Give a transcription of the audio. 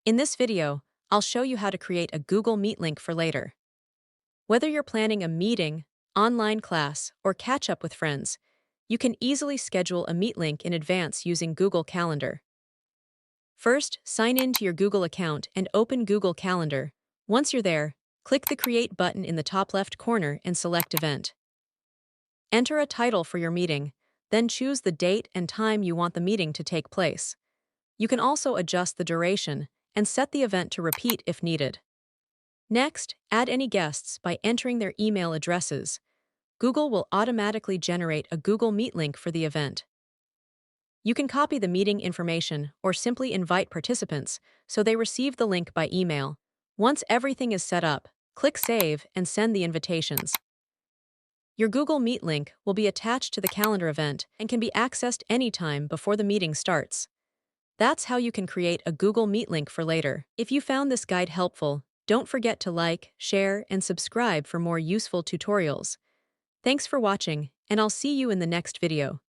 In this video, I'll show you how to create a Google Meet link for later. Whether you're planning a meeting, online class, or catch up with friends, you can easily schedule a Meet link in advance using Google Calendar. First, sign in to your Google account and open Google Calendar. Once you're there, click the Create button in the top left corner and select Event. Enter a title for your meeting, then choose the date and time you want the meeting to take place. You can also adjust the duration and set the event to repeat if needed. Next, add any guests by entering their email addresses. Google will automatically generate a Google Meet link for the event. You can copy the meeting information or simply invite participants so they receive the link by email. Once everything is set up, click Save and send the invitations. Your Google Meet link will be attached to the calendar event and can be accessed anytime before the meeting starts. That's how you can create a Google Meet link for later. If you found this guide helpful, don't forget to like, share, and subscribe for more useful tutorials. Thanks for watching, and I'll see you in the next video.